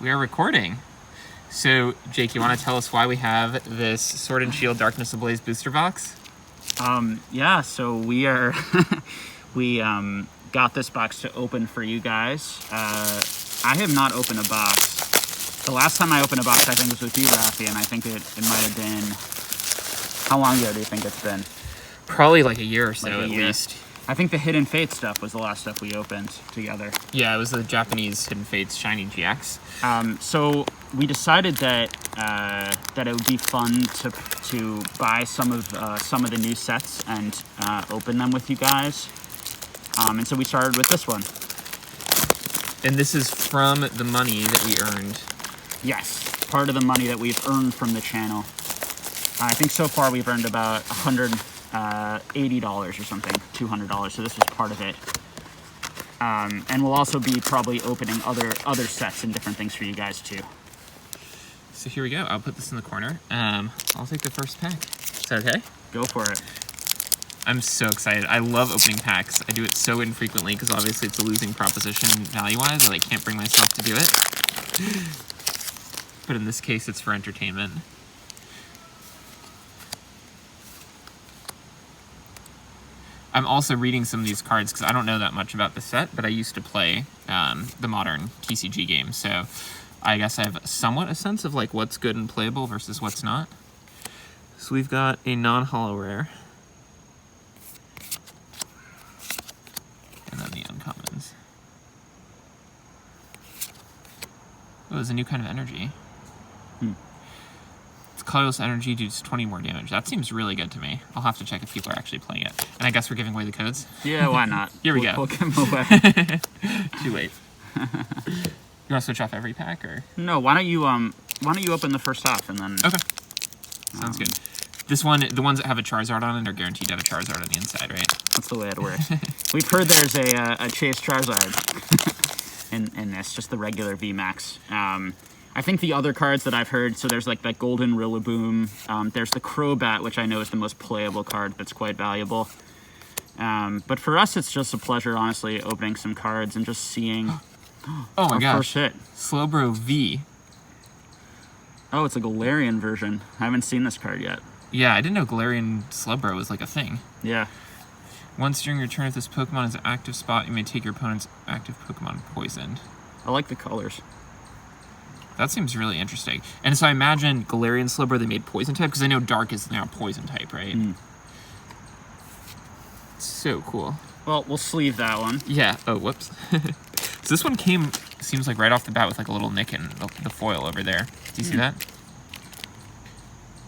We are recording. So, Jake, you want to tell us why we have this Sword and Shield Darkness Ablaze booster box? Yeah, so we are we got this box to open for you guys. I have not opened a box. The last time I opened a box, I think, was with you, Raffi, and I think it might have been... How long ago do you think it's been? Probably like a year or so, Like at least. I think the Hidden Fate stuff was the last stuff we opened together. Yeah, it was the Japanese Hidden Fates Shiny GX. So we decided that that it would be fun to buy some of the new sets and open them with you guys. And so we started with this one. And this is from the money that we earned. Yes, part of the money that we've earned from the channel. I think so far we've earned about $180 or something, $200. So this is part of it. And we'll also be probably opening other sets and different things for you guys too. So here we go. I'll put this in the corner. I'll take the first pack. Is that okay? Go for it. I'm so excited. I love opening packs. I do it so infrequently because obviously it's a losing proposition value-wise, and I can't bring myself to do it. But in this case, it's for entertainment. I'm also reading some of these cards because I don't know that much about the set, but I used to play the modern TCG game, so I guess I have somewhat a sense of like what's good and playable versus what's not. So we've got a non-holo rare. And then the uncommons. Oh, there's a new kind of energy. It's colorless energy deals 20 more damage. That seems really good to me. I'll have to check if people are actually playing it. And I guess we're giving away the codes? Yeah, why not? Here we go. We'll give them away. Too late. You want to switch off every pack, or? No, why don't you open the first half and then... Okay. Sounds good. This one, the ones that have a Charizard on it are guaranteed to have a Charizard on the inside, right? That's the way it works. We've heard there's a Chase Charizard in this, just the regular VMAX. I think the other cards that I've heard, so there's like that Golden Rillaboom, there's the Crobat, which I know is the most playable card that's quite valuable. But for us, it's just a pleasure, honestly, opening some cards and just seeing oh my gosh. first hit. Slowbro V. Oh, it's a Galarian version. I haven't seen this card yet. Yeah, I didn't know Galarian Slowbro was like a thing. Yeah. Once during your turn, if this Pokemon is an active spot, you may take your opponent's active Pokemon poisoned. I like the colors. That seems really interesting. And so I imagine Galarian Slowbro, they made poison type, because I know Dark is now poison type, right? So cool. Well, we'll sleeve that one. Yeah. Oh, whoops. So this one seems like right off the bat with like a little nick in the foil over there. Do you see that?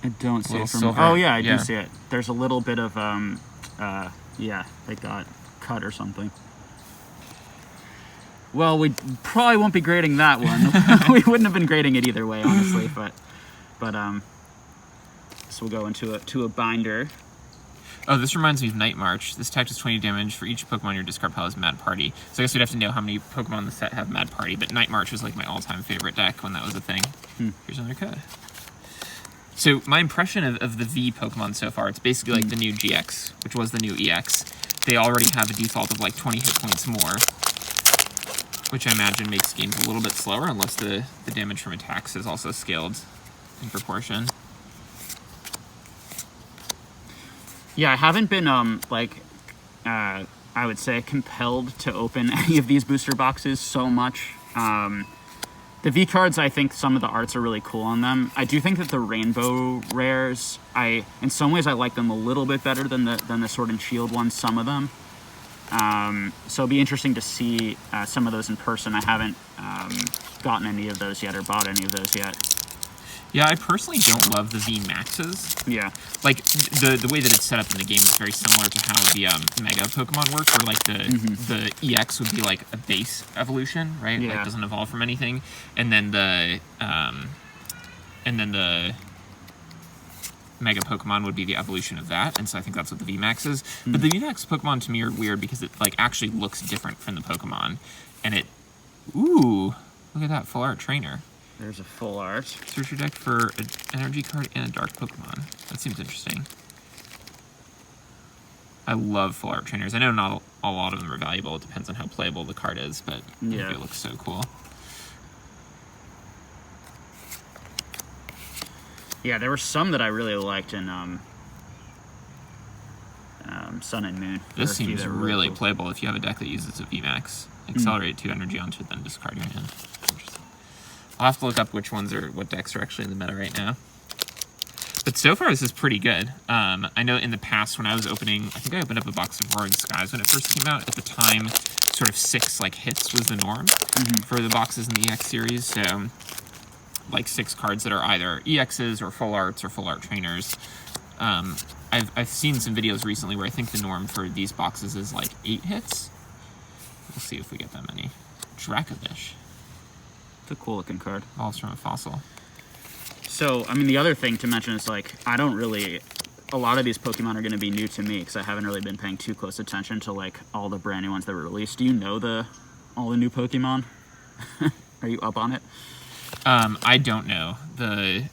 I don't see it from... silver. Oh, yeah, I do see it. There's a little bit of, yeah, it got cut or something. Well, we probably won't be grading that one. We wouldn't have been grading it either way, honestly, but this will go into a binder. Oh, this reminds me of Night March. This attack does 20 damage for each Pokemon your discard pile has Mad Party. So I guess we'd have to know how many Pokemon in the set have Mad Party, but Night March was like my all-time favorite deck when that was a thing. Here's another code. So my impression of the V Pokemon so far, it's basically like the new GX, which was the new EX. They already have a default of like 20 hit points more, which I imagine makes games a little bit slower unless the damage from attacks is also scaled in proportion. Yeah, I haven't been, I would say, compelled to open any of these booster boxes so much. The V cards, I think some of the arts are really cool on them. I do think that the rainbow rares, in some ways I like them a little bit better than the Sword and Shield ones, some of them. So it'll be interesting to see some of those in person. I haven't gotten any of those yet or bought any of those yet. Yeah, I personally don't love the V Maxes. Yeah. Like, the way that it's set up in the game is very similar to how the Mega Pokemon work, where, like, the EX would be, like, a base evolution, right? Yeah. Like, it doesn't evolve from anything. And then the Mega Pokemon would be the evolution of that, and so I think that's what the VMAX is. But the VMAX Pokemon, to me, are weird because it, like, actually looks different from the Pokemon. And it... Ooh! Look at that, full art trainer. There's a full art. Search your deck for an energy card and a dark Pokemon. That seems interesting. I love full art trainers. I know not a lot of them are valuable. It depends on how playable the card is, but I think it looks so cool. Yeah, there were some that I really liked in Sun and Moon. This seems really cool. Playable if you have a deck that uses a VMAX. Accelerate 2 energy onto it, then discard your hand. Interesting. I'll have to look up what decks are actually in the meta right now. But so far, this is pretty good. I know in the past when I was opening, I think I opened up a box of Roaring Skies when it first came out. At the time, sort of 6 hits was the norm for the boxes in the EX series. So 6 cards that are either EXs or full arts or full art trainers. I've seen some videos recently where I think the norm for these boxes is 8 hits. We'll see if we get that many. Dracovish. It's a cool looking card. Evolves from a fossil. So, I mean, the other thing to mention is I don't really. A lot of these Pokemon are going to be new to me because I haven't really been paying too close attention to all the brand new ones that were released. Do you know all the new Pokemon? Are you up on it? I don't know the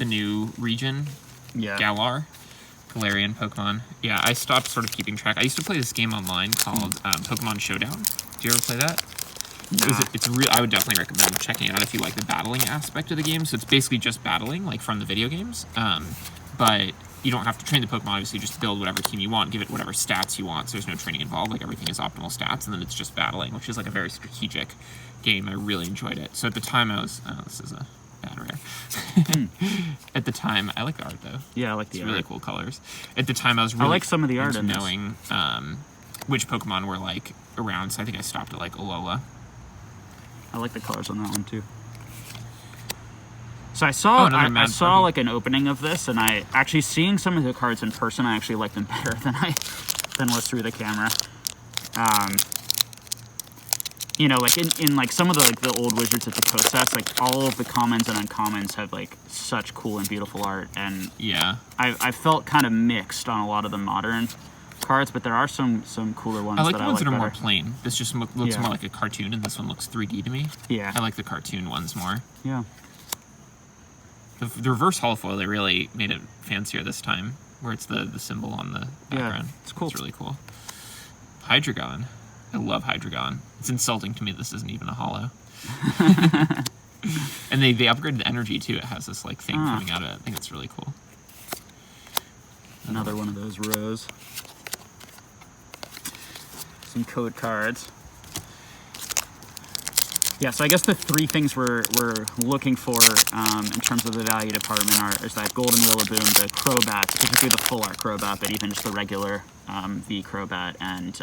new region. Yeah. Galar, Galarian Pokemon. Yeah, I stopped sort of keeping track. I used to play this game online called Pokemon Showdown. Do you ever play that? Nah. I would definitely recommend checking it out if you like the battling aspect of the game. So it's basically just battling, from the video games. But you don't have to train the Pokemon, obviously, just build whatever team you want, give it whatever stats you want. So there's no training involved. Everything is optimal stats, and then it's just battling, which is a very strategic game. I really enjoyed it. So at the time I was... Oh, this is a bad rare. At the time... I like the art, though. Yeah, I like the art. It's really cool colors. At the time I was really... I like some of the art in knowing which Pokemon were, around. So I think I stopped at, Alola. I like the colors on that one, too. So I saw an opening of this, and I actually seeing some of the cards in person, I actually liked them better than was through the camera. In some of the old Wizards of the Coast sets, all of the commons and uncommons have such cool and beautiful art, and yeah, I felt kind of mixed on a lot of the modern cards, but there are some cooler ones. I like the ones that are better. more plain. This just looks more like a cartoon, and this one looks 3D to me. Yeah, I like the cartoon ones more. Yeah. The reverse holofoil, they really made it fancier this time, where it's the symbol on the background. Yeah, it's cool. It's really cool. Hydreigon. I love Hydreigon. It's insulting to me this isn't even a holo. And they upgraded the energy, too. It has this, thing coming out of it. I think it's really cool. Another one of those rows. Some code cards. Yeah, so I guess the 3 things we're looking for in terms of the value department is that Golden Rillaboom, the Crobat, particularly the full art Crobat, but even just the regular V Crobat, and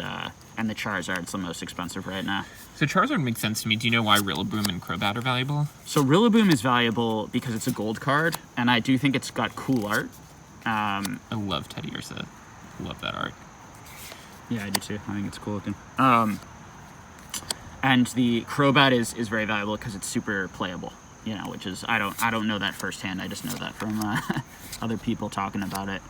the Charizard's the most expensive right now. So Charizard makes sense to me. Do you know why Rillaboom and Crobat are valuable? So Rillaboom is valuable because it's a gold card, and I do think it's got cool art. I love Teddy Ursa. Love that art. Yeah, I do too. I think it's cool looking. And the Crobat is very valuable because it's super playable, which is I don't know that firsthand. I just know that from other people talking about it.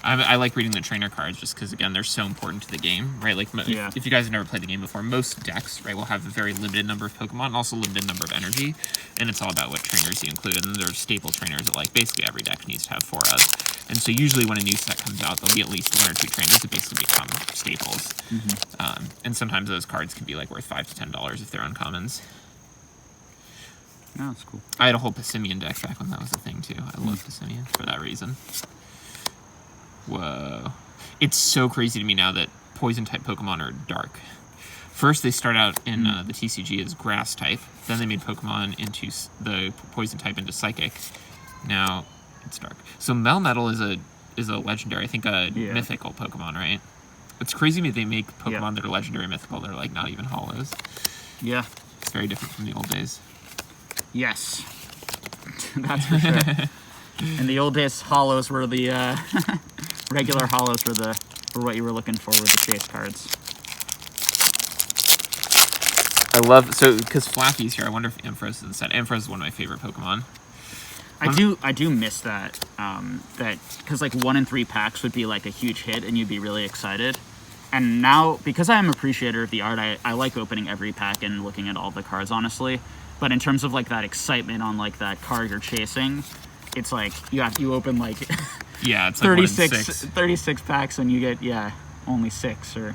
I like reading the trainer cards just because, again, they're so important to the game, right? If you guys have never played the game before, most decks, right, will have a very limited number of Pokemon and also limited number of energy, and it's all about what trainers you include. And then there's staple trainers that, basically every deck needs to have 4 of. And so usually when a new set comes out, there'll be at least 1 or 2 trainers that basically become staples. And sometimes those cards can be, worth $5 to $10 if they're uncommons. Oh, that's cool. I had a whole Passimian deck back when that was a thing, too. I love Passimian for that reason. Whoa. It's so crazy to me now that Poison-type Pokemon are dark. First, they start out in the TCG as Grass-type. Then they made Pokemon into the Poison-type into Psychic. Now, it's dark. So Melmetal is a legendary, I think a mythical Pokemon, right? It's crazy to me they make Pokemon that are legendary mythical. They're, not even holos. Yeah. It's very different from the old days. Yes. That's for sure. In the old days, holos were the... regular holos were what you were looking for with the chase cards. I love... So, because Flappy's here, I wonder if Ampharos is instead. Ampharos is one of my favorite Pokemon. I do miss that. Because 1 in 3 packs would be a huge hit and you'd be really excited. And now, because I am an appreciator of the art, I like opening every pack and looking at all the cards, honestly. But in terms of that excitement on that card you're chasing, it's you open yeah, it's 36 packs and you get only 6 or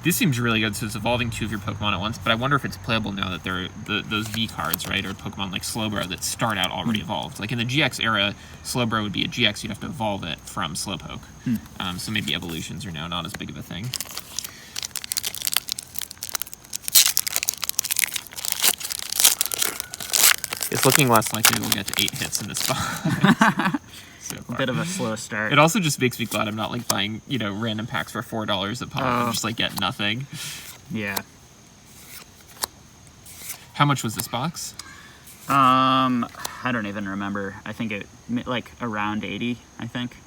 This seems really good, so it's evolving 2 of your Pokemon at once, but I wonder if it's playable now that they're those V cards, right, or Pokemon like Slowbro that start out already evolved. Like in the GX era, Slowbro would be a GX, you'd have to evolve it from Slowpoke. So maybe evolutions are now not as big of a thing. It's looking less likely we'll get to 8 hits in this box. So A bit of a slow start. It also just makes me glad I'm not like buying, you know, random packs for $4 a pop and just like get nothing. Yeah. How much was this box? I don't even remember. I think it like around 80, I think.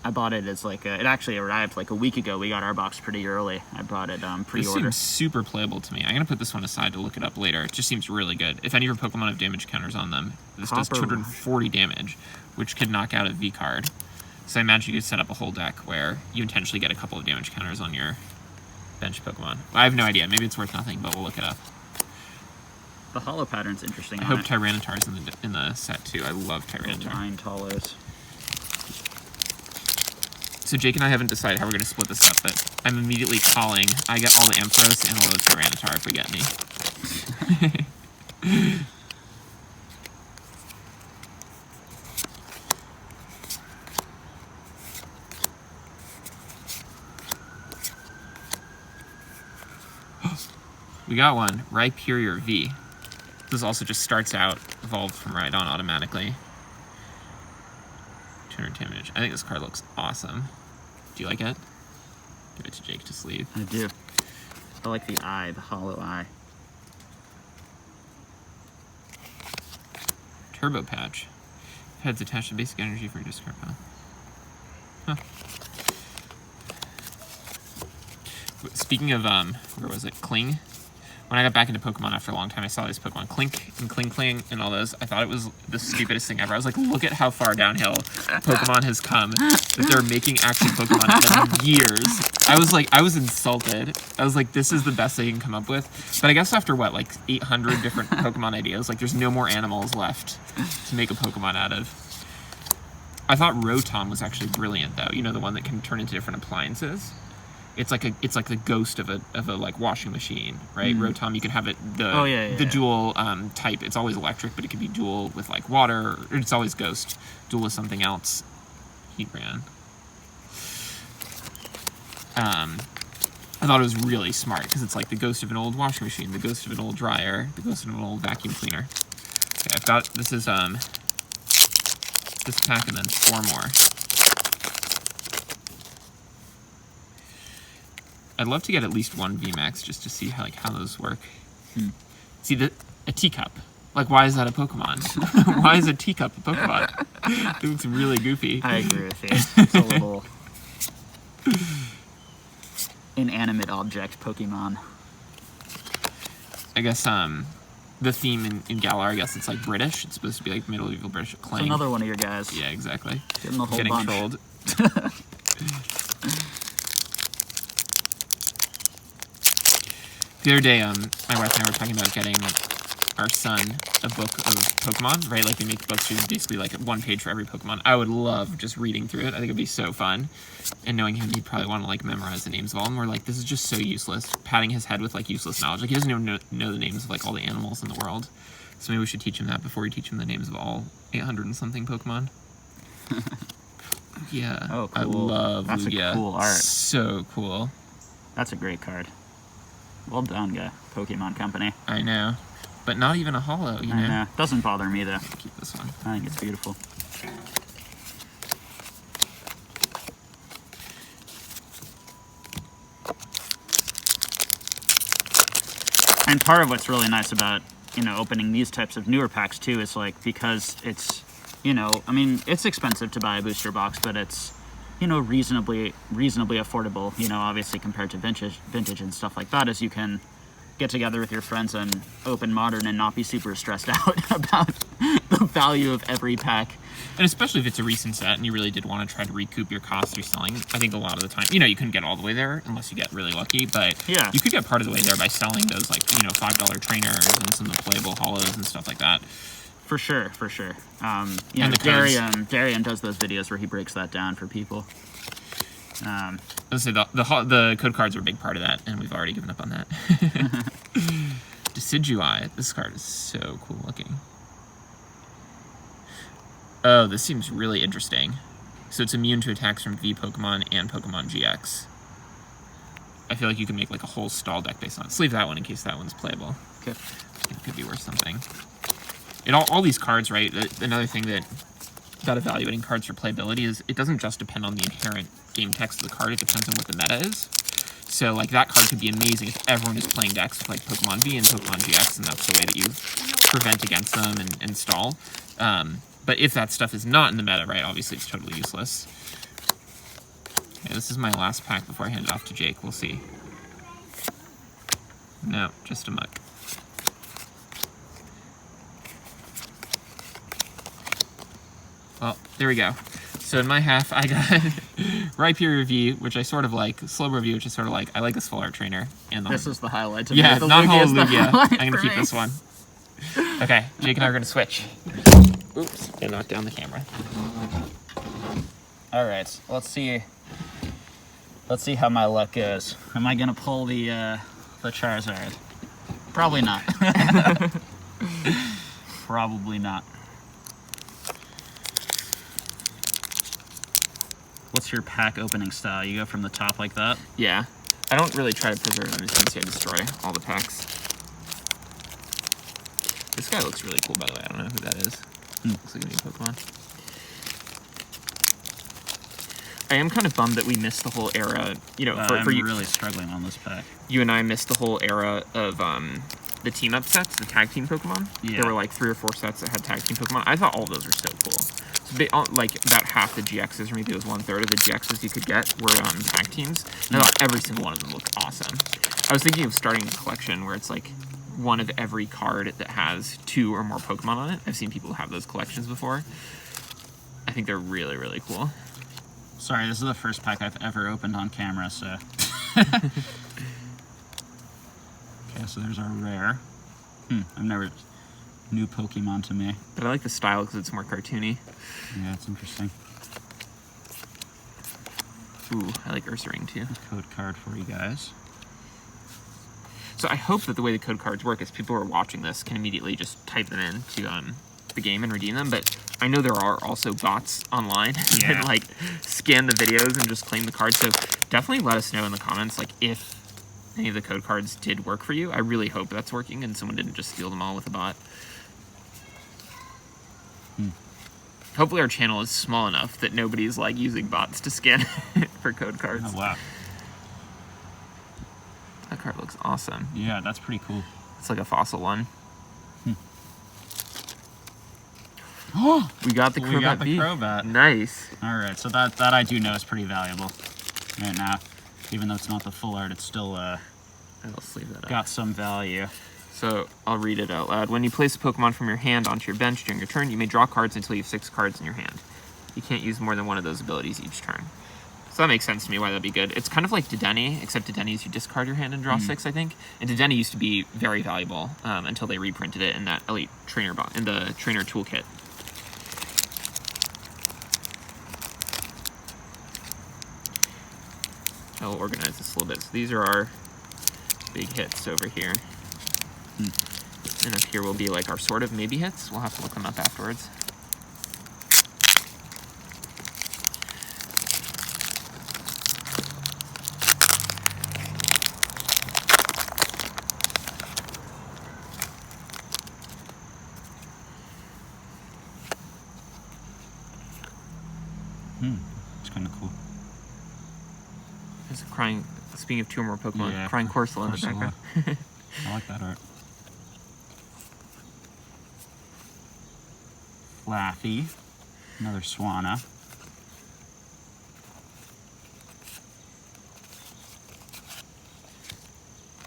I bought it as like it actually arrived like a week ago. We got our box pretty early. I bought it pre-order. This seems super playable to me. I'm gonna put this one aside to look it up later. It just seems really good. If any of your Pokemon have damage counters on them, this does 240 damage, which could knock out a V card. So I imagine you could set up a whole deck where you intentionally get a couple of damage counters on your bench Pokemon. I have no idea. Maybe it's worth nothing, but we'll look it up. The hollow pattern's interesting. I hope Tyranitar's in the set too. I love Tyranitar. 9 hollows. So Jake and I haven't decided how we're going to split this up, but I'm immediately calling. I get all the Ampharos and all the Tyranitar if we get any. We got one, Rhyperior V. This also just starts out evolved from Rhydon automatically. 200 damage. I think this card looks awesome. Do you like it? Give it to Jake to sleeve. I do. I like the eye, the hollow eye. Turbo Patch. Heads attached to basic energy for your discard pile. Huh. Speaking of, where was it? Kling? When I got back into Pokemon after a long time, I saw these Pokemon Clink and Kling and all those. I thought it was the stupidest thing ever. I was like, look at how far downhill Pokemon has come. That they're making action Pokemon out of years. I was insulted. I was like, this is the best they can come up with. But I guess after, what, like 800 different Pokemon ideas, like there's no more animals left to make a Pokemon out of. I thought Rotom was actually brilliant, though. You know, the one that can turn into different appliances? It's like the ghost of a like washing machine, right? Rotom, you can have it the dual type. It's always electric, but it can be dual with like water. Or it's always ghost, dual with something else. Heatran. I thought it was really smart because it's like the ghost of an old washing machine, the ghost of an old dryer, the ghost of an old vacuum cleaner. Okay, I've got this is this pack and then 4 more. I'd love to get at least one VMAX just to see how those work. See, a teacup. Like, why is that a Pokemon? Why is a teacup a Pokemon? It looks really goofy. I agree with you. It's a little inanimate object Pokemon. I guess the theme in Galar, I guess it's like British. It's supposed to be like medieval British. Clang. It's another one of your guys. Yeah, exactly. Getting the whole bunch. Trolled. The other day, my wife and I were talking about getting our son a book of Pokemon, right? Like, they make books with basically like 1 page for every Pokemon. I would love just reading through it. I think it'd be so fun. And knowing him, he'd probably want to like memorize the names of all. And we're like, this is just so useless. Patting his head with like useless knowledge. Like, he doesn't even know the names of like all the animals in the world. So maybe we should teach him that before we teach him the names of all 800 and something Pokemon. Yeah. Oh, cool. I love That's Lugia. a cool art. So cool. That's a great card. Well done, guy. Pokemon Company. I know. But not even a holo, you know? I know. Doesn't bother me, though. Keep this one. I think it's beautiful. And part of what's really nice about, opening these types of newer packs, too, is, like, because it's, I mean, it's expensive to buy a booster box, but it's, reasonably affordable, obviously compared to vintage and stuff like that, as you can get together with your friends and open Modern and not be super stressed out about the value of every pack. And especially if it's a recent set and you really did want to try to recoup your costs through selling. I think a lot of the time, you couldn't get all the way there unless you get really lucky, but yeah, you could get part of the way there by selling those, like, $5 trainers and some of the playable holos and stuff like that. For sure. And Darian does those videos where he breaks that down for people. Let's say the code cards are a big part of that, and we've already given up on that. Decidui. This card is so cool looking. Oh, this seems really interesting. So it's immune to attacks from V Pokemon and Pokemon GX. I feel like you can make like a whole stall deck based on it. Let's leave that one in case that one's playable. Okay. It could be worth something. All these cards, right? Another thing about evaluating cards for playability is it doesn't just depend on the inherent game text of the card. It depends on what the meta is. So like that card could be amazing if everyone is playing decks with like Pokemon V and Pokemon GX, and that's the way that you prevent against them and stall. But if that stuff is not in the meta, right, obviously it's totally useless. Okay, this is my last pack before I hand it off to Jake. We'll see. No, just a muck. Well, there we go. So in my half, I got Rhyperior Review, which I sort of like, Slow Review, which is sort of like, I like this full art trainer. And This is the highlight. Yeah, non-holo Lugia. I'm going to keep me. this one. Okay, Jake and I are going to switch. Oops, I knocked down the camera. All right, let's see. Let's see how my luck goes. Am I gonna pull the Charizard? Probably not. Probably not. What's your pack opening style? You go from the top like that? Yeah. I don't really try to preserve them. As you can see, I destroy all the packs. This guy looks really cool, by the way. I don't know who that is. Looks like a new Pokemon. I am kind of bummed that we missed the whole era. You know, for I'm you, really struggling on this pack. you and I missed the whole era of the team-up sets, the tag team Pokemon. Yeah. There were like 3 or 4 sets that had tag team Pokemon. I thought all of those were so cool. So like about half the GXs, or maybe it was 1/3 of the GXs you could get were tag teams. And I thought every single one of them looked awesome. I was thinking of starting a collection where it's like one of every card that has 2 or more Pokemon on it. I've seen people have those collections before. I think they're really, really cool. Sorry, this is the first pack I've ever opened on camera, so... Okay, so there's our rare. I've never... New Pokemon to me. But I like the style because it's more cartoony. Yeah, it's interesting. Ooh, I like Ursaring too. Code card for you guys. So I hope that the way the code cards work is people who are watching this can immediately just type them in to the game and redeem them. But I know there are also bots online that like scan the videos and just claim the cards. So definitely let us know in the comments like if any of the code cards did work for you. I really hope that's working and someone didn't just steal them all with a bot. Hopefully our channel is small enough that nobody's like using bots to scan for code cards. Oh, wow. That card looks awesome. Yeah, that's pretty cool. It's like a fossil one. Oh, we got the Crobat. We got the B. Crobat. Nice. All right, so that I do know is pretty valuable right now. Even though it's not the full art, it's still I'll sleeve that up. got some value. So I'll read it out loud. When you place a Pokemon from your hand onto your bench during your turn, you may draw cards until you have 6 cards in your hand. You can't use more than one of those abilities each turn. So that makes sense to me why that'd be good. It's kind of like Dedenne, except Dedenne is you discard your hand and draw 6, I think. And Dedenne used to be very valuable until they reprinted it in that Elite Trainer in the Trainer Toolkit. I will organize this a little bit. So these are our big hits over here. And up here will be like our sort of maybe hits. We'll have to look them up afterwards. It's kind of cool. There's a crying, speaking of 2 or more Pokemon, Yeah, crying Corsola in the Corsola. background. I like that art. Laffy. Another Swanna.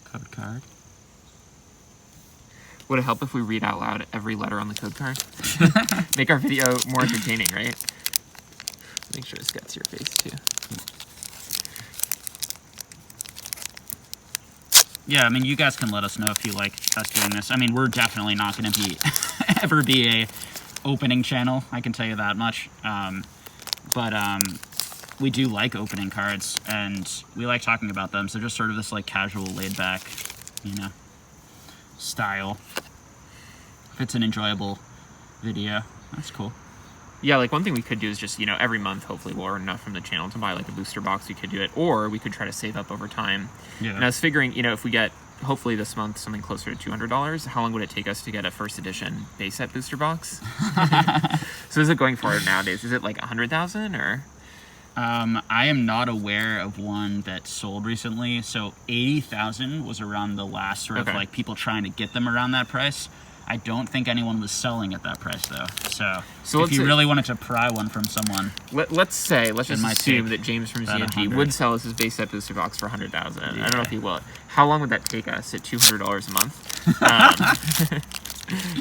Code card. Would it help if we read out loud every letter on the code card? Make our video more entertaining, right? Make sure this gets your face too. Yeah, I mean, you guys can let us know if you like us doing this. I mean, we're definitely not going to be ever be a opening channel. I can tell you that much. But we do like opening cards, and we like talking about them. So just sort of this like casual, laid back, you know, style. If it's an enjoyable video, that's cool. Yeah, like one thing we could do is just, you know, every month, hopefully we'll earn enough from the channel to buy like a booster box. We could do it, or we could try to save up over time. Yeah. And I was figuring, you know, if we get, hopefully this month, something closer to $200, how long would it take us to get a first edition base set booster box? So is it going for it nowadays? Is it like 100,000 or? I am not aware of one that sold recently. So 80,000 was around the last sort of like people trying to get them around that price. I don't think anyone was selling at that price though. So if you really wanted to pry one from someone, let's just assume that James from ZNG would sell us his base set booster box for 100,000. Yeah. I don't know if he will. How long would that take us at $200 a month?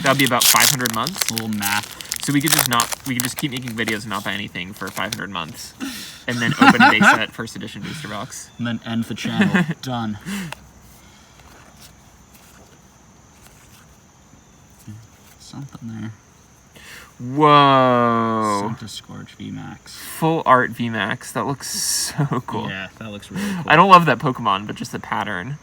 That'd be about 500 months. A little math. So we could just keep making videos and not buy anything for 500 months, and then open a base set first edition booster box, and then end the channel. Done. Something there. Whoa. Santa Scourge VMAX. Full art VMAX. That looks so cool. Yeah, that looks really cool. I don't love that Pokemon, but just the pattern.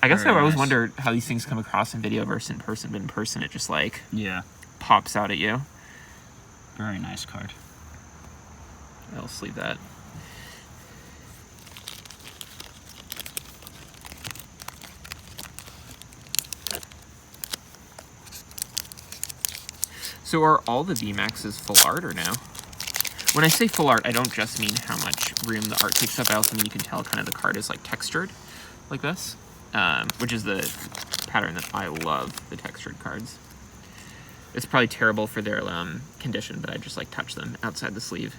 I guess I always wonder how these things come across in video versus in person, but in person it just like pops out at you. Very nice card. I'll sleeve that. So are all the VMAXs full art or no? When I say full art, I don't just mean how much room the art takes up. I also mean you can tell kind of the card is like textured, like this, which is the pattern that I love, the textured cards. It's probably terrible for their condition, but I just like touch them outside the sleeve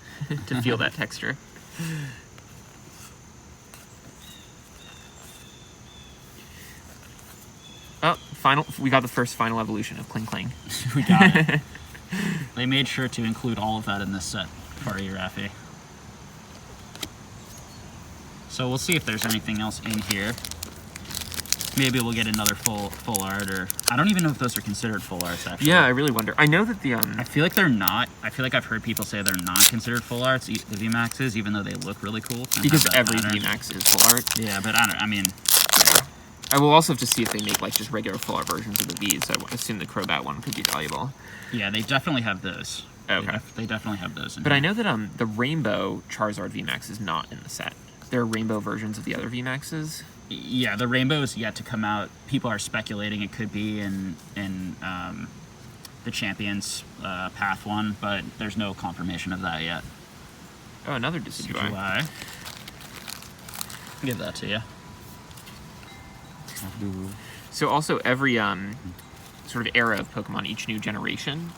to feel that texture. Oh, we got the first final evolution of Kling Kling. We got it. They made sure to include all of that in this set for you, Raffi. So we'll see if there's anything else in here. Maybe we'll get another full art, or I don't even know if those are considered full arts, actually. Yeah, I really wonder. I know that the I feel like they're not. I feel like I've heard people say they're not considered full arts, the VMAXs, even though they look really cool. Because every VMAX is full art. Yeah, but I mean... I will also have to see if they make like just regular full art versions of the Vs. I assume the Crobat one could be valuable. Yeah, they definitely have those. Okay. They definitely have those in But here. I know that the Rainbow Charizard VMAX is not in the set. There are rainbow versions of the other VMAXs. Yeah, the Rainbow is yet to come out. People are speculating it could be in the Champions Path one, but there's no confirmation of that yet. Oh, another Decidueye. Give that to you. So also every sort of era of Pokemon, each new generation,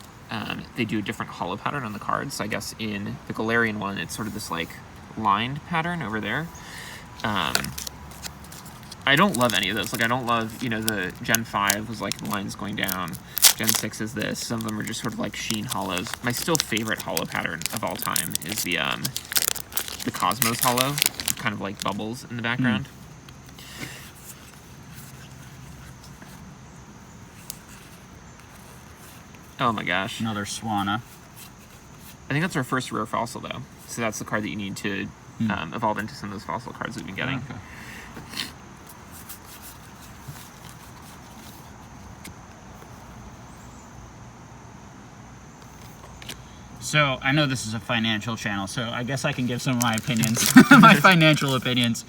they do a different holo pattern on the cards. So I guess in the Galarian one, it's sort of this like lined pattern over there. I don't love any of those. Like I don't love, you know, the Gen 5 was like lines going down. Gen 6 is this. Some of them are just sort of like sheen holos. My still favorite holo pattern of all time is the Cosmos holo, kind of like bubbles in the background. Oh my gosh. Another Swanna. I think that's our first rare fossil, though. So that's the card that you need to evolve into some of those fossil cards we've been getting. Okay. So, I know this is a financial channel, so I guess I can give some of my opinions, my financial opinions,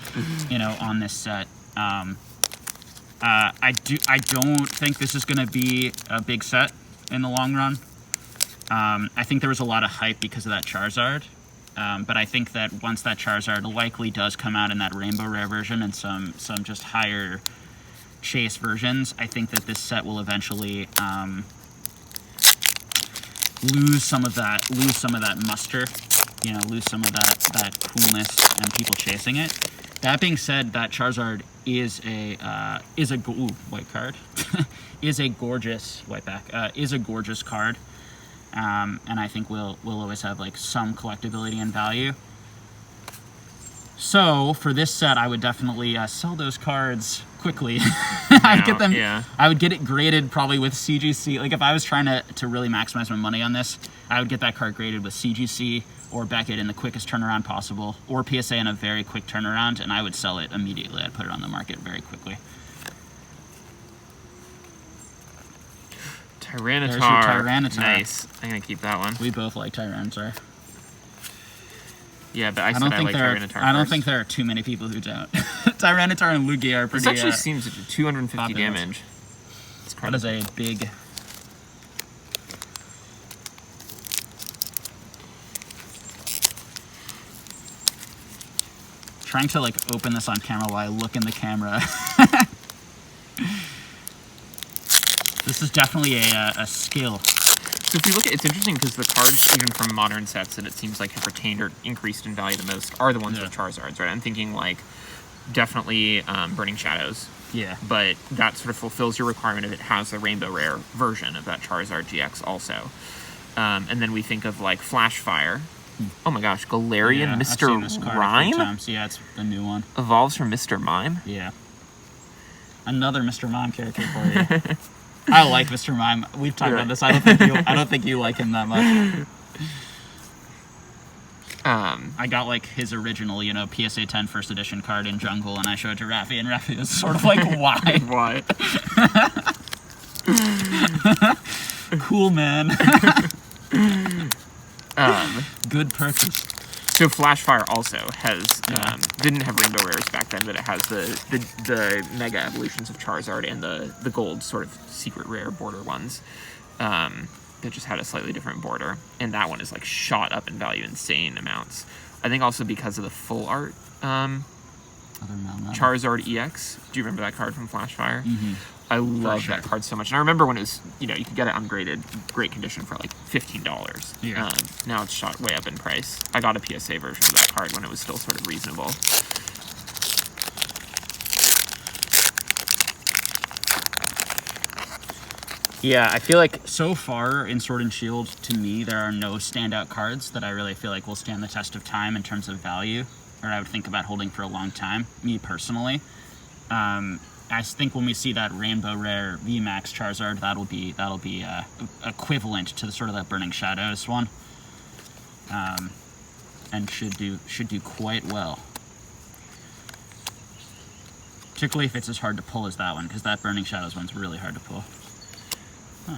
you know, on this set. I don't think this is going to be a big set in the long run. I think there was a lot of hype because of that Charizard, but I think that once that Charizard likely does come out in that Rainbow Rare version and some just higher chase versions, I think that this set will eventually lose some of that muster, you know, lose some of that coolness and people chasing it. That being said, that Charizard is a white card, is a gorgeous whiteback, is a gorgeous card, and I think we'll always have like some collectability and value. So for this set, I would definitely sell those cards quickly. I'd get them. Yeah. I would get it graded probably with CGC. Like if I was trying to really maximize my money on this, I would get that card graded with CGC or Beckett in the quickest turnaround possible, or PSA in a very quick turnaround, and I would sell it immediately. I'd put it on the market very quickly. Tyranitar. There's your Tyranitar. Nice. I'm gonna keep that one. We both like Tyranitar. Yeah, but I said I like Tyranitar. I don't think there are too many people who don't. Tyranitar and Lugia are pretty. This actually seems to do 250 popular. damage. That is a big. Trying to like open this on camera while I look in the camera. This is definitely a skill. So if you look at it's interesting because the cards, even from modern sets that it seems like have retained or increased in value the most, are the ones with Charizards, right? I'm thinking like definitely Burning Shadows. Yeah. But that sort of fulfills your requirement if it has the Rainbow Rare version of that Charizard GX also. And then we think of like Flash Fire. Oh my gosh, Galarian Mr. Rhyme? Yeah, it's the new one. Evolves from Mr. Mime? Yeah. Another Mr. Mime character for you. I like Mr. Mime. We've talked about this. I don't think you like him that much. I got like his original, PSA 10 first edition card in Jungle, and I showed it to Raffi, and Raffi was sort of like, why? Why? Cool, man. Good purchase. So Flashfire also has didn't have Rainbow Rares back then, but it has the Mega Evolutions of Charizard and the gold sort of secret rare border ones that just had a slightly different border, and that one is like shot up in value insane amounts. I think also because of the full art Charizard EX. Do you remember that card from Flashfire? Mm-hmm. I love that card so much. And I remember when it was, you could get it ungraded, great condition for like $15. Yeah. Now it's shot way up in price. I got a PSA version of that card when it was still sort of reasonable. Yeah, I feel like so far in Sword and Shield, to me, there are no standout cards that I really feel like will stand the test of time in terms of value, or I would think about holding for a long time, me personally. I think when we see that Rainbow Rare VMAX Charizard, that'll be equivalent to the sort of that Burning Shadows one, and should do quite well. Particularly if it's as hard to pull as that one, because that Burning Shadows one's really hard to pull. Huh.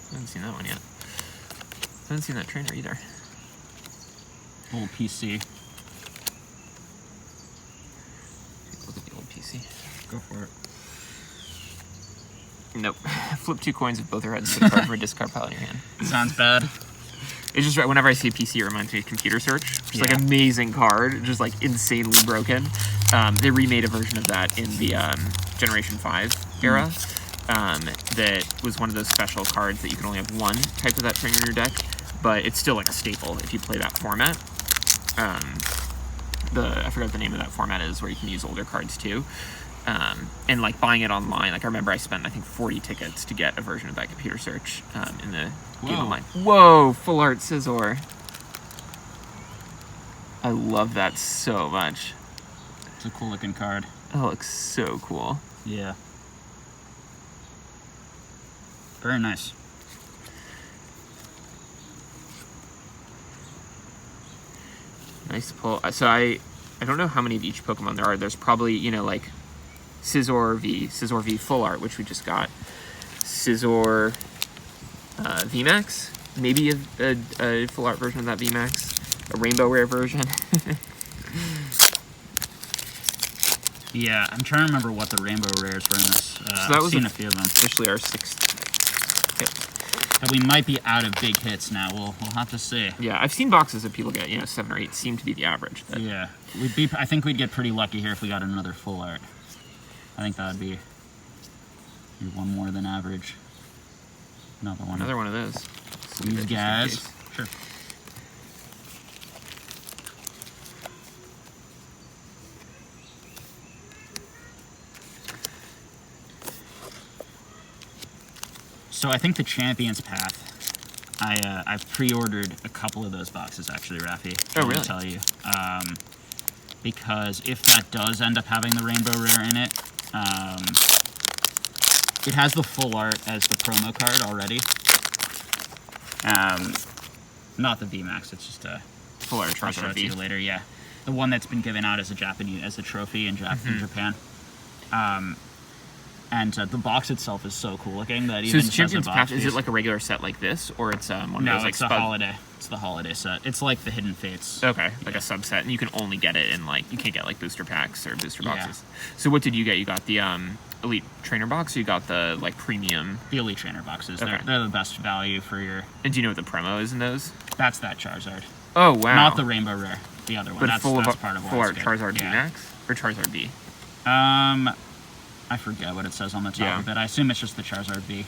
I haven't seen that one yet. I haven't seen that trainer either. Old PC. Look at the old PC. Go for it. Nope. Flip 2 coins if both are heads, put a card from a discard pile in your hand. Sounds bad. It's just right. Whenever I see a PC, it reminds me of Computer Search. It's like amazing card, just like insanely broken. They remade a version of that in the Generation 5 era. That was one of those special cards that you can only have one type of that trainer in your deck, but it's still like a staple if you play that format. I forgot what the name of that format is, where you can use older cards too. And like buying it online, like I remember I spent I think 40 tickets to get a version of that Computer Search in the game online. Whoa, full art Scizor. I love that so much. It's a cool looking card. That looks so cool. Yeah. Very nice. Nice pull. So I don't know how many of each Pokemon there are. There's probably, like Scizor V full art, which we just got. Scizor VMAX, maybe a full art version of that VMAX, a Rainbow Rare version. Yeah, I'm trying to remember what the Rainbow Rares were in this. So that was seen a few of them. Officially our 6th hit. But we might be out of big hits now. We'll have to see. Yeah, I've seen boxes that people get, 7 or 8 seem to be the average. But. Yeah, I think we'd get pretty lucky here if we got another full art. I think that would be one more than average. Another one of those. These guys. Sure. So I think the Champions path, I've pre-ordered a couple of those boxes actually, Raffi. Oh, Let me really? tell you, because if that does end up having the rainbow rare in it, it has the full art as the promo card already. Not the VMAX. It's just a Full art I'll show Charizard it to you V. later. Yeah, the one that's been given out as a trophy in Japan. And the box itself is so cool looking that So even is just as a Champions box Path, is piece- it like a regular set like this, or it's one of No, those like it's the holiday. It's the holiday set. It's like the Hidden Fates. Okay, like a subset, and you can only get it in like, you can't get like booster packs or booster Yeah. boxes. So what did you get? You got the Elite Trainer box, or you got the like premium? The Elite Trainer boxes. Okay. They're the best value for your. And do you know what the promo is in those? That's that Charizard. Oh wow! Not the Rainbow Rare. The other one. but that's full that's of part of full why art it's good. Charizard Yeah. VMAX or Charizard V. I forget what it says on the top Yeah. of it. I assume it's just the Charizard V.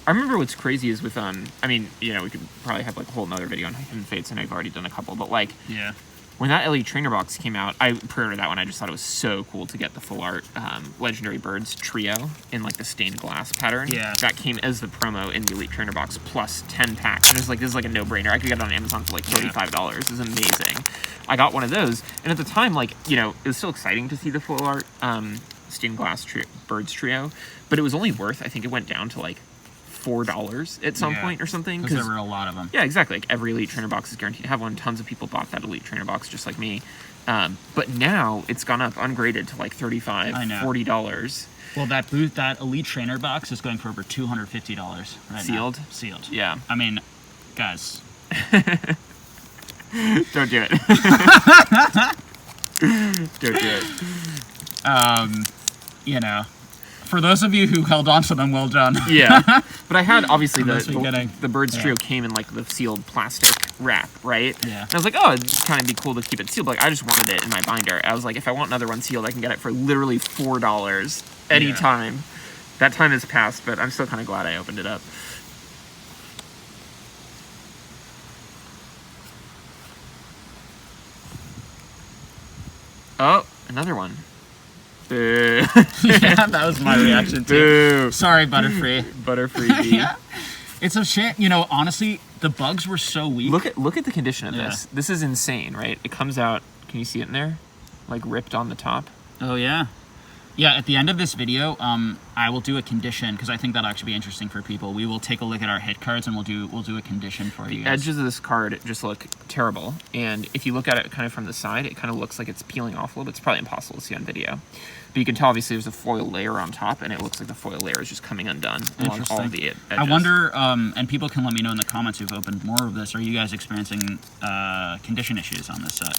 I remember what's crazy is with I mean, you know, we could probably have like a whole nother video on Hidden Fates, and I've already done a couple, but like Yeah. when that Elite Trainer box came out, I pre-ordered that one. I just thought it was so cool to get the full art Legendary Birds trio in like the stained glass pattern. Yeah. That came as the promo in the Elite Trainer box plus 10 packs. And it was like, this is like a no-brainer. I could get it on Amazon for like $35. This is amazing. I got one of those, and at the time, like, you know, it was still exciting to see the full art stained glass Birds trio, but it was only worth, I think it went down to like $4 at some point or something. Because there were a lot of them. Yeah, exactly. Like every Elite Trainer box is guaranteed to have one. Tons of people bought that Elite Trainer box just like me. But now it's gone up ungraded to like $35, I know. $40. Well, that Elite Trainer box is going for over $250 right Sealed? now. Sealed. Yeah. I mean, guys. Don't do it. Don't do it. You know, for those of you who held on to them, well done. Yeah. But I had, obviously, Unless we're getting- the Birds yeah. trio came in like the sealed plastic wrap, right? Yeah. And I was like, oh, it'd kind of be cool to keep it sealed. But like, I just wanted it in my binder. I was like, if I want another one sealed, I can get it for literally $4 anytime. That time has passed, but I'm still kind of glad I opened it up. Oh, another one. Boo. Yeah, that was my reaction too. Boo. Sorry, Butterfree. Butterfree V. Yeah. It's a shit. You know, honestly, the bugs were so weak. Look at the condition of Yeah. this. This is insane, right? It comes out. Can you see it in there? Like ripped on the top. Oh yeah. Yeah, at the end of this video, I will do a condition because I think that'll actually be interesting for people. We will take a look at our hit cards and we'll do a condition for you guys. Edges of this card just look terrible, and if you look at it kind of from the side, it kind of looks like it's peeling off a little bit. It's probably impossible to see on video, but you can tell obviously there's a foil layer on top, and it looks like the foil layer is just coming undone along all the edges. I wonder, and people can let me know in the comments who've opened more of this. Are you guys experiencing condition issues on this set?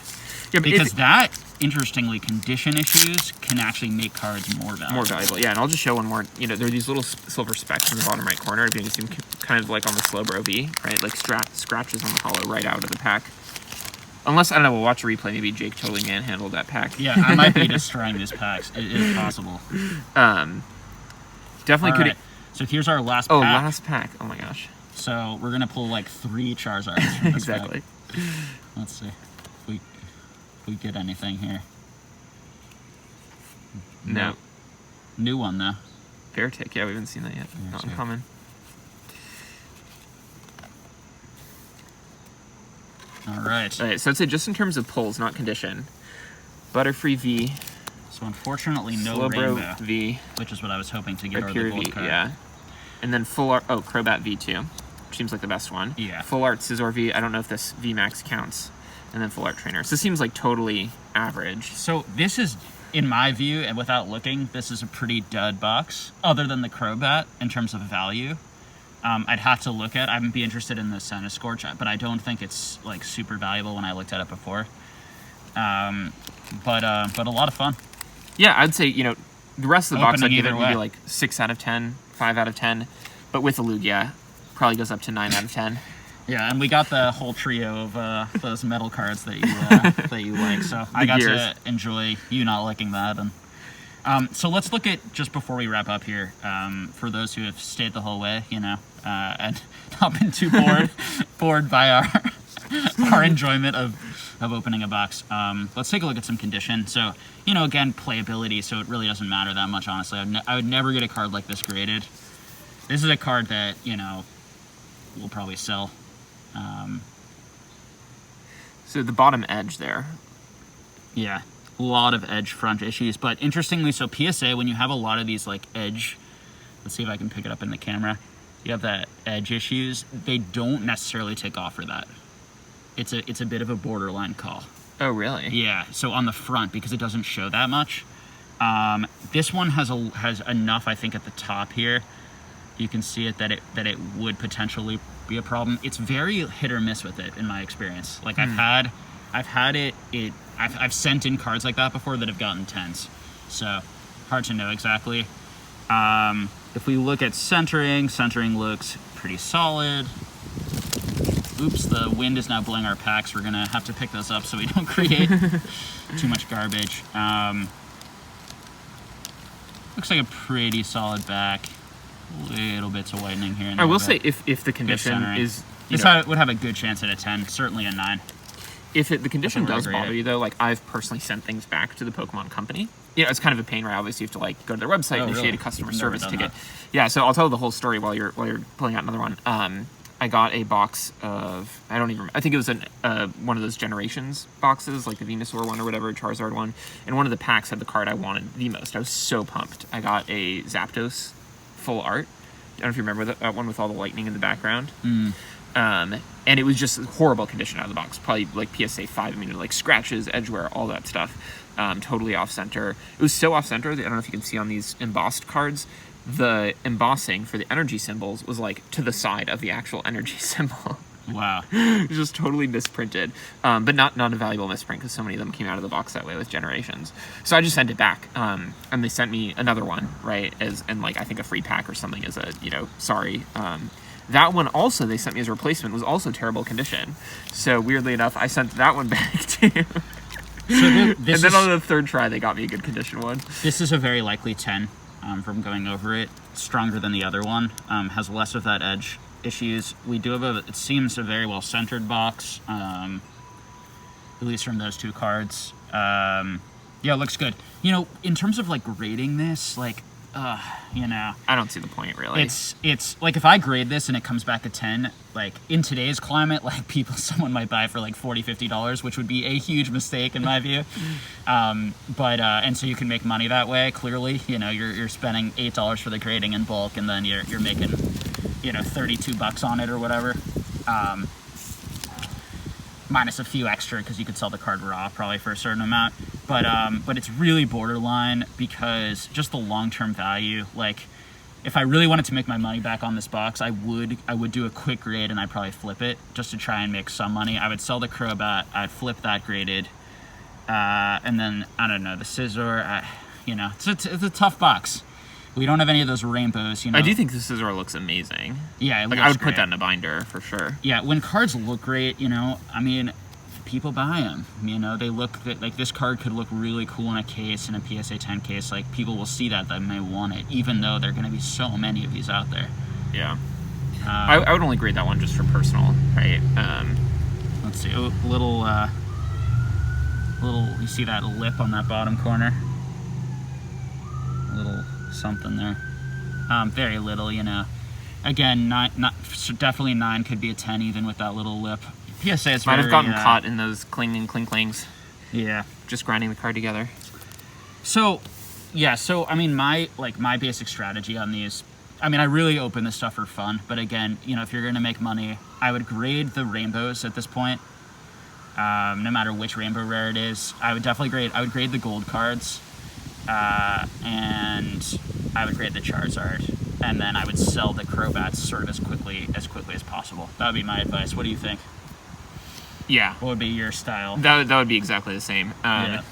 Yeah, but Because that, interestingly, condition issues can actually make cards more valuable. more valuable. Yeah, and I'll just show one more. You know, there are these little silver specks in the bottom right corner. If you can see them, kind of like on the Slowbro V, right? Like scratches on the hollow right out of the pack. Unless, I don't know, we'll watch a replay. Maybe Jake totally manhandled that pack. Yeah, I might be destroying these packs. It is possible. Definitely All could. right, so here's our last Oh, pack. last pack. Oh my gosh. So we're gonna pull like 3 Charizards from this Exactly. pack. Let's see if we get anything here. No. New one though. Bear tick. Yeah, we haven't seen that yet. Not tick. uncommon. All right. All right, so I'd say just in terms of pulls, not condition. Butterfree V, So unfortunately, no Slowbro rainbow, V, which is what I was hoping to get out of the Pure gold V, card. yeah. And then full art, oh, Crobat V2, which seems like the best one. Yeah. Full art Scizor V, I don't know if this VMAX counts. And then full art Trainer. So this seems like totally average. So this is, in my view, and without looking, this is a pretty dud box, other than the Crobat in terms of value. I'd have to look at. I'd be interested in the Scorch, but I don't think it's like super valuable when I looked at it before. But a lot of fun. Yeah, I'd say, you know, the rest of the box I'd Opening give it either maybe way. like 6 out of 10, 5 out of 10. But with the Lugia, probably goes up to 9 out of 10. Yeah, and we got the whole trio of those metal cards that you like. So I got gears. to enjoy you not liking that. And so let's look at, just before we wrap up here, for those who have stayed the whole way, you know, and not been too bored by our enjoyment of opening a box. Let's take a look at some condition. So, you know, again, playability, so it really doesn't matter that much, honestly. I would never get a card like this graded. This is a card that, you know, will probably sell So the bottom edge there. Yeah, a lot of edge front issues. But interestingly, so PSA, when you have a lot of these like edge, let's see if I can pick it up in the camera. You have that edge issues. They don't necessarily take off for that. It's a bit of a borderline call. Oh, really? Yeah. So on the front, because it doesn't show that much. This one has enough, I think, at the top here. You can see it that it would potentially be a problem. It's very hit or miss with it in my experience. Like I've sent in cards like that before that have gotten 10s. So hard to know exactly. If we look at centering looks pretty solid. Oops, the wind is now blowing our packs. We're gonna have to pick those up so we don't create too much garbage. Looks like a pretty solid back. Little bits of whitening here and there. I will say, if the condition is... This would have a good chance at a 10, certainly a 9. If the condition does bother you, though, like, I've personally sent things back to the Pokemon Company. You know, it's kind of a pain, right? Obviously, you have to, like, go to their website, initiate a customer service ticket. Yeah, so I'll tell the whole story while you're pulling out another one. I got a box of, I don't even remember, I think it was one of those Generations boxes, like the Venusaur one or whatever, Charizard one, and one of the packs had the card I wanted the most. I was so pumped. I got a Zapdos full art. I don't know if you remember that one with all the lightning in the background. And it was just horrible condition out of the box, probably like PSA 5, I mean, like scratches, edge wear, all that stuff. Totally off-center. It was so off-center, I don't know if you can see on these embossed cards, the embossing for the energy symbols was like to the side of the actual energy symbol. Wow. It was just totally misprinted. But not a valuable misprint because so many of them came out of the box that way with Generations. So I just sent it back. And they sent me another one, right? And like I think a free pack or something as a, sorry. That one also they sent me as a replacement was also terrible condition. So weirdly enough, I sent that one back too. And then on the third try, they got me a good condition one. This is a very likely 10 from going over it. Stronger than the other one. Has less of that edge issues. We do have it seems a very well centered box, at least from those two cards. Yeah, it looks good. In terms of like grading this, like, I don't see the point really. It's like if I grade this and it comes back a 10, like in today's climate, like someone might buy it for like $40-50, which would be a huge mistake in my view. But and so you can make money that way. Clearly, you're spending $8 for the grading in bulk, and then you're making $32 on it or whatever. Minus a few extra because you could sell the card raw probably for a certain amount. But it's really borderline because just the long-term value. Like, if I really wanted to make my money back on this box, I would do a quick grade and I'd probably flip it just to try and make some money. I would sell the Crobat, I'd flip that graded, and then I don't know, the Scizor. It's a tough box. We don't have any of those rainbows. I do think the Scizor looks amazing. Yeah, it looks I would great. put that in a binder for sure. Yeah, when cards look great, I mean, people buy them. They look like this card could look really cool in a case, in a PSA 10 case. Like, people will see that they may want it, even though there are going to be so many of these out there. Yeah. I would only grade that one just for personal, right? Let's see, little. You see that lip on that bottom corner? Little something there. Very little, Again, definitely 9 could be a 10 even with that little lip. PSA is might have gotten caught in those clinging clinklings. Yeah. Just grinding the card together. So I mean, my basic strategy on these, I mean, I really open this stuff for fun, but again, if you're going to make money, I would grade the rainbows at this point. No matter which rainbow rare it is, I would grade the gold cards, and I would grade the Charizard, and then I would sell the Crobats sort of as quickly as possible. That would be my advice. What do you think? Yeah. What would be your style? That would be exactly the same. Yeah.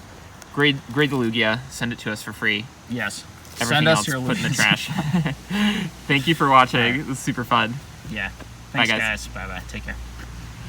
Grade the Lugia, send it to us for free. Yes. Everything else put in the trash. Thank you for watching. It was super fun. Yeah. Thanks, Bye, guys. Bye-bye. Take care.